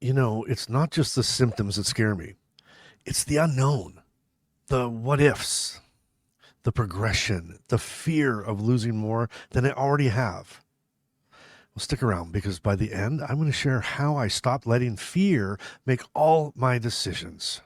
It's not just the symptoms that scare me, it's the unknown, the what ifs, the progression, the fear of losing more than I already have. Well, stick around because by the end, I'm going to share how I stopped letting fear make all my decisions.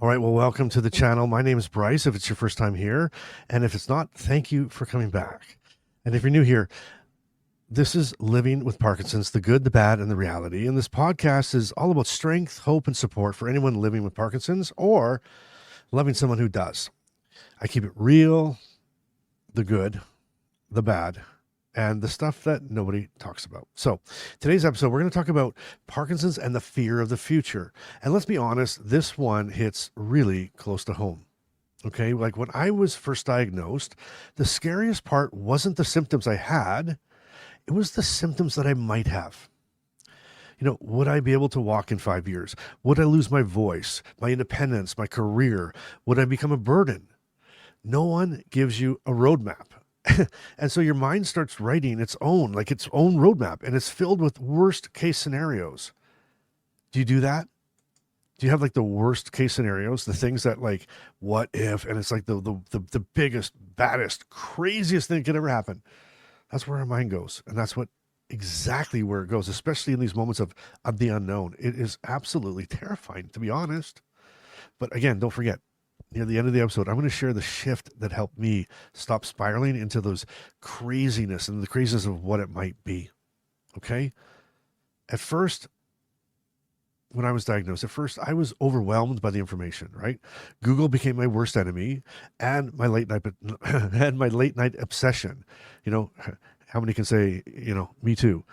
All right, well, welcome to the channel. My name is Bryce, if it's your first time here. And if it's not, thank you for coming back. And if you're new here, this is Living with Parkinson's, the good, the bad, and the reality. And this podcast is all about strength, hope, and support for anyone living with Parkinson's or loving someone who does. I keep it real, the good, the bad, and the stuff that nobody talks about. So today's episode, we're going to talk about Parkinson's and the fear of the future. And let's be honest, this one hits really close to home. Okay, like when I was first diagnosed, the scariest part wasn't the symptoms I had, it was the symptoms that I might have. Would I be able to walk in 5 years? Would I lose my voice, my independence, my career? Would I become a burden? No one gives you a roadmap. And so your mind starts writing its own roadmap, and it's filled with worst case scenarios. Do you do that? Do you have like the worst case scenarios, the things that like, what if, and it's like the biggest, baddest, craziest thing that could ever happen? That's where our mind goes. And that's exactly where it goes, especially in these moments of the unknown. It is absolutely terrifying, to be honest. But again, don't forget, near the end of the episode, I'm going to share the shift that helped me stop spiraling into those craziness and the craziness of what it might be. Okay? At first, when I was diagnosed, I was overwhelmed by the information, right? Google became my worst enemy and my late night obsession. How many can say, me too,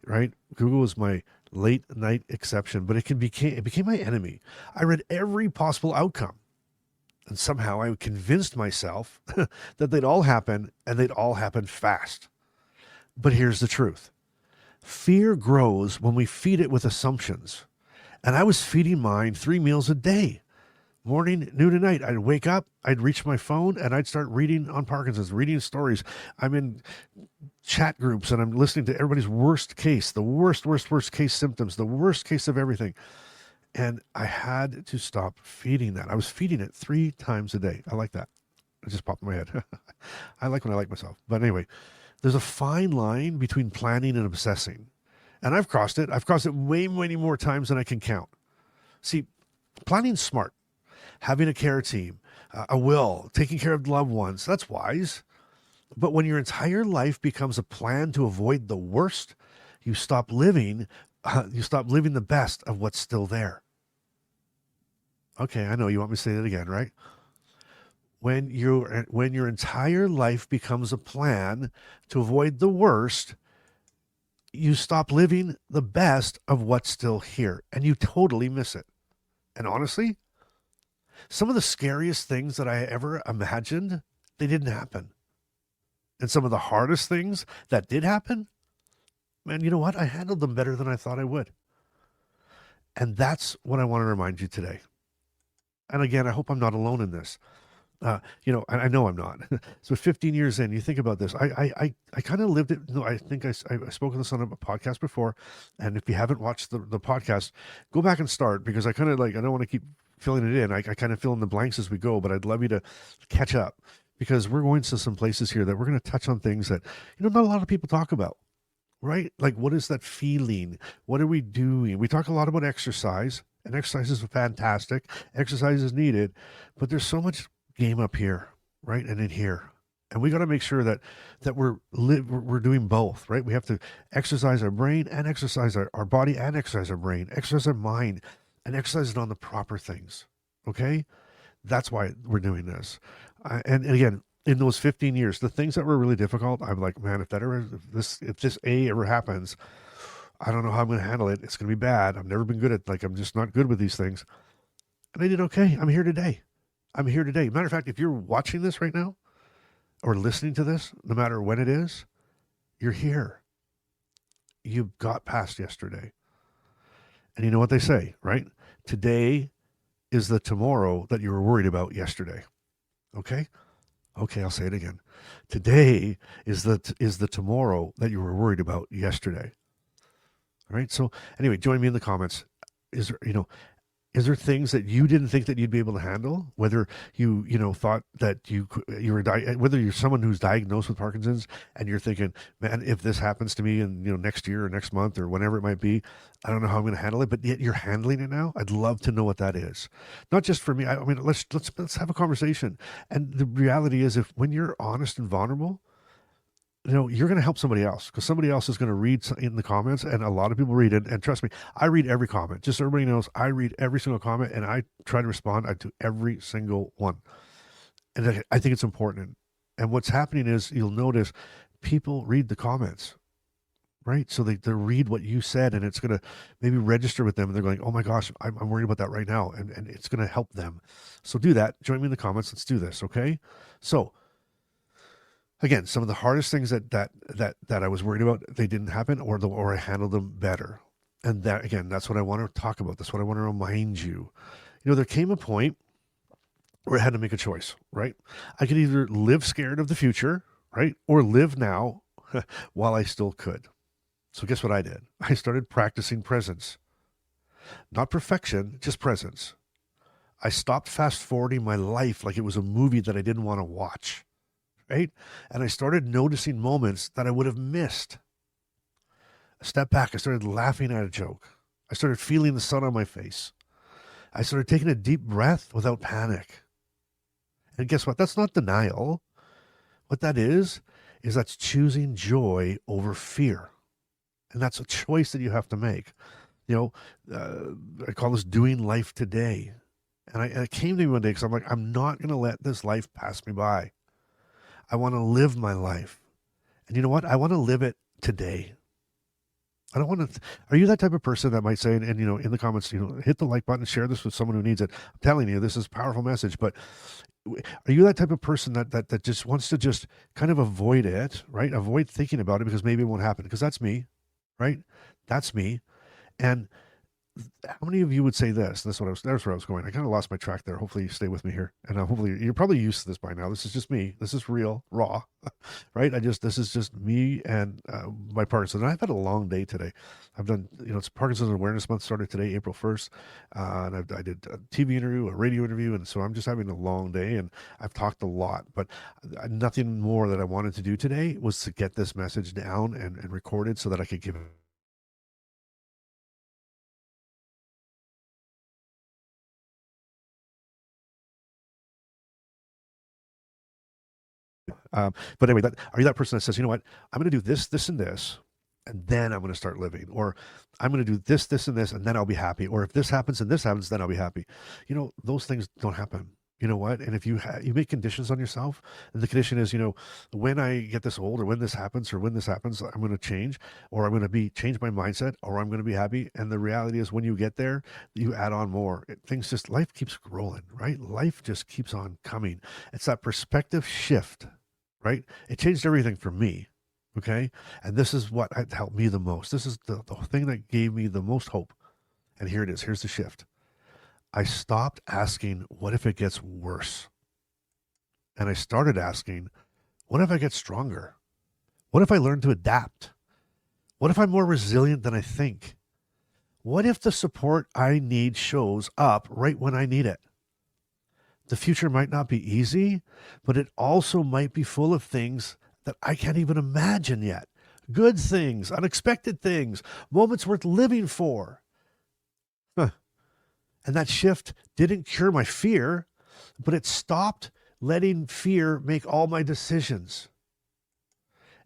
right? Google was my late night exception, but it became my enemy. I read every possible outcome. And somehow I convinced myself that they'd all happen and they'd all happen fast. But here's the truth. Fear grows when we feed it with assumptions. And I was feeding mine 3 meals a day. Morning, noon, and night. I'd wake up, I'd reach my phone, and I'd start reading on Parkinson's, reading stories. I'm in chat groups, and I'm listening to everybody's worst case, the worst case symptoms, the worst case of everything. And I had to stop feeding that. I was feeding it 3 times a day. I like that. It just popped in my head. I like when I like myself. But anyway, there's a fine line between planning and obsessing. And I've crossed it. I've crossed it way many more times than I can count. See, planning's smart. Having a care team, a will, taking care of loved ones, that's wise. But when your entire life becomes a plan to avoid the worst, you stop living the best of what's still there. Okay, I know you want me to say that again, right? When your entire life becomes a plan to avoid the worst, you stop living the best of what's still here, and you totally miss it. And honestly, some of the scariest things that I ever imagined, they didn't happen. And some of the hardest things that did happen, man, you know what? I handled them better than I thought I would. And that's what I want to remind you today. And again, I hope I'm not alone in this. I know I'm not. So 15 years in, you think about this. I kind of lived it. No, I think I spoke on this on a podcast before. And if you haven't watched the podcast, go back and start, because I kind of I don't want to keep filling it in. I kind of fill in the blanks as we go, but I'd love you to catch up, because we're going to some places here that we're going to touch on things that, not a lot of people talk about. Right? Like, what is that feeling? What are we doing? We talk a lot about exercise, and exercise is fantastic. Exercise is needed, but there's so much game up here, right? And in here. And we got to make sure that we're doing both, right? We have to exercise our brain and exercise our body and exercise our brain, exercise our mind, and exercise it on the proper things. Okay? That's why we're doing this. And again, in those 15 years, the things that were really difficult, I'm like, man, if this ever happens, I don't know how I'm going to handle it. It's going to be bad. I've never been good at, I'm just not good with these things. And I did okay. I'm here today. Matter of fact, if you're watching this right now or listening to this, no matter when it is, you're here. You got past yesterday. And you know what they say, right? Today is the tomorrow that you were worried about yesterday. Okay? Okay, I'll say it again. Today is the tomorrow that you were worried about yesterday. All right? So, anyway, join me in the comments. Is there, is there things that you didn't think that you'd be able to handle? Whether thought that you were whether you're someone who's diagnosed with Parkinson's and you're thinking, man, if this happens to me in next year or next month or whenever it might be, I don't know how I'm going to handle it. But yet you're handling it now. I'd love to know what that is. Not just for me. I mean, let's have a conversation. And the reality is, if when you're honest and vulnerable, you're going to help somebody else because somebody else is going to read in the comments, and a lot of people read it. And trust me, I read every comment. Just so everybody knows, I read every single comment and I try to respond to every single one. And I think it's important. And what's happening is you'll notice people read the comments, right? So they read what you said, and it's going to maybe register with them. And they're going, oh my gosh, I'm worried about that right now. And it's going to help them. So do that. Join me in the comments. Let's do this. Okay. So, again, some of the hardest things that I was worried about, they didn't happen, or I handled them better. And that, again, that's what I want to talk about. That's what I want to remind you. There came a point where I had to make a choice, right? I could either live scared of the future, right, or live now while I still could. So guess what I did? I started practicing presence. Not perfection, just presence. I stopped fast forwarding my life like it was a movie that I didn't want to watch. Right? And I started noticing moments that I would have missed. I stepped back. I started laughing at a joke. I started feeling the sun on my face. I started taking a deep breath without panic. And guess what? That's not denial. What that is that's choosing joy over fear. And that's a choice that you have to make. I call this doing life today. And it came to me one day because I'm like, I'm not going to let this life pass me by. I want to live my life. And you know what? I want to live it today. I don't want to. Are you that type of person that might say, and in the comments, hit the like button, share this with someone who needs it. I'm telling you, this is a powerful message. But are you that type of person that just wants to just kind of avoid it, right? Avoid thinking about it because maybe it won't happen? Because that's me, right? That's me. And how many of you would say this? That's where I was going. I kind of lost my track there. Hopefully you stay with me here. And hopefully you're probably used to this by now. This is just me. This is real, raw, right? This is just me and my Parkinson. And I've had a long day today. I've done, it's Parkinson's Awareness Month started today, April 1st. And I did a TV interview, a radio interview. And so I'm just having a long day and I've talked a lot, but nothing more that I wanted to do today was to get this message down and recorded so that I could give it. But anyway, are you that person that says, you know what, I'm going to do this, this, and this, and then I'm going to start living, or I'm going to do this, this, and this, and then I'll be happy, or if this happens and this happens, then I'll be happy. Those things don't happen. You know what? And if you make conditions on yourself, and the condition is, when I get this old, or when this happens, I'm going to change, or I'm going to change my mindset, or I'm going to be happy. And the reality is, when you get there, you add on more. Life keeps rolling, right? Life just keeps on coming. It's that perspective shift, right? It changed everything for me. Okay. And this is what helped me the most. This is the thing that gave me the most hope. And here it is. Here's the shift. I stopped asking, what if it gets worse? And I started asking, what if I get stronger? What if I learn to adapt? What if I'm more resilient than I think? What if the support I need shows up right when I need it? The future might not be easy, but it also might be full of things that I can't even imagine yet. Good things, unexpected things, moments worth living for. And that shift didn't cure my fear, but it stopped letting fear make all my decisions.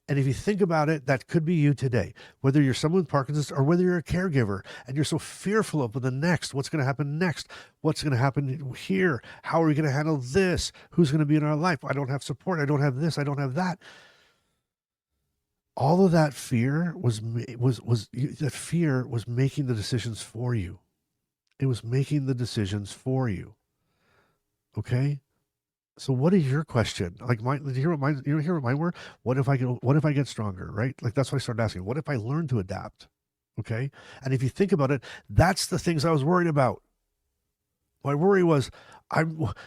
And if you think about it, that could be you today, whether you're someone with Parkinson's or whether you're a caregiver and you're so fearful of the next, what's going to happen next? What's going to happen here? How are we going to handle this? Who's going to be in our life? I don't have support. I don't have this. I don't have that. All of that fear was making the decisions for you. It was making the decisions for you. Okay? So what is your question? Like did you hear what mine were? What if I get stronger, right? Like that's what I started asking. What if I learn to adapt? Okay? And if you think about it, that's the things I was worried about. My worry was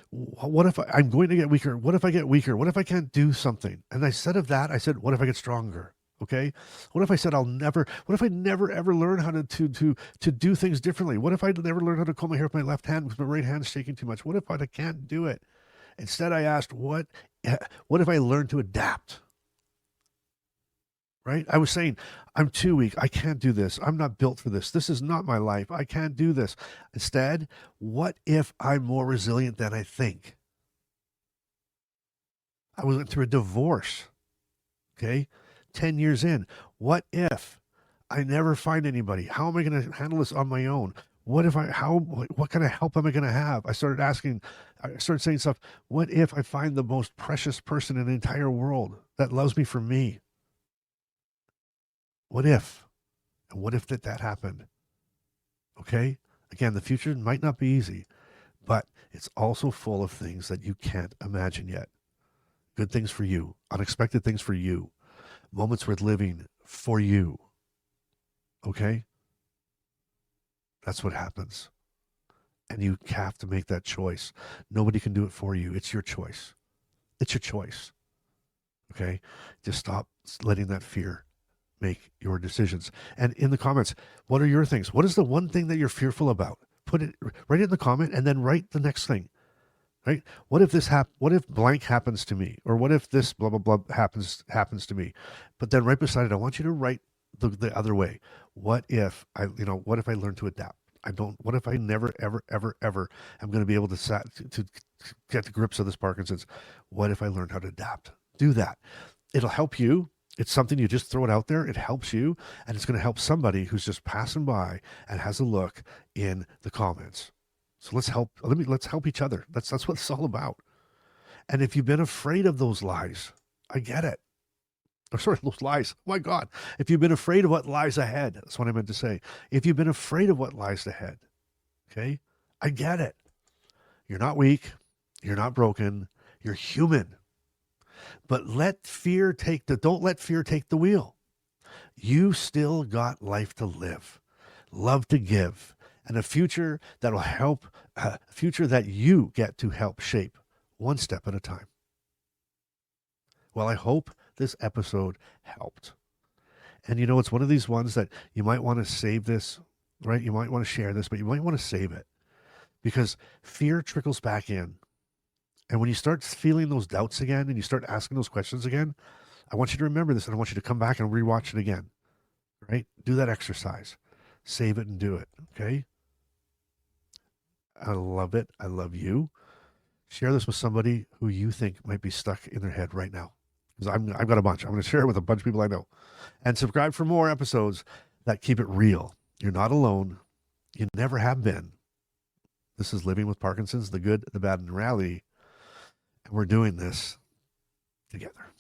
what if I'm going to get weaker? What if I get weaker? What if I can't do something? And instead of that, I said, what if I get stronger? Okay. What if I said what if I never ever learn how to do things differently? What if I never learn how to comb my hair with my left hand because my right hand's shaking too much? What if I can't do it? Instead, I asked, what if I learn to adapt? Right? I was saying, I'm too weak. I can't do this. I'm not built for this. This is not my life. I can't do this. Instead, what if I'm more resilient than I think? I went through a divorce. Okay. 10 years in. What if I never find anybody? How am I going to handle this on my own? What if what kind of help am I going to have? I started saying stuff. What if I find the most precious person in the entire world that loves me for me? What if? And what if that happened? Okay? Again, the future might not be easy, but it's also full of things that you can't imagine yet. Good things for you, unexpected things for you, moments worth living for you. Okay? That's what happens. And you have to make that choice. Nobody can do it for you. It's your choice. It's your choice. Okay? Just stop letting that fear make your decisions. And in the comments, what are your things? What is the one thing that you're fearful about? Write it in the comment and then write the next thing. Right? What if blank happens to me? Or what if this blah blah blah happens to me? But then right beside it, I want you to write the other way. What if I learn to adapt? What if I never, ever, ever, ever am going to be able to get to grips with this Parkinson's? What if I learn how to adapt? Do that. It'll help you. It's something you just throw it out there. It helps you, and it's going to help somebody who's just passing by and has a look in the comments. So let's help each other. That's what it's all about. And if you've been afraid of those lies, I get it. Or sorry, those lies. Oh my God. If you've been afraid of what lies ahead, that's what I meant to say. If you've been afraid of what lies ahead, okay, I get it. You're not weak. You're not broken. You're human. But don't let fear take the wheel. You still got life to live, love to give, and a future that will help, a future that you get to help shape one step at a time. Well, I hope this episode helped. And it's one of these ones that you might want to save this, right? You might want to share this, but you might want to save it because fear trickles back in. And when you start feeling those doubts again and you start asking those questions again, I want you to remember this and I want you to come back and rewatch it again, right? Do that exercise. Save it and do it, okay? I love it. I love you. Share this with somebody who you think might be stuck in their head right now. Because I've got a bunch. I'm going to share it with a bunch of people I know. And subscribe for more episodes that keep it real. You're not alone. You never have been. This is Living with Parkinson's, the good, the bad, and the reality. And we're doing this together.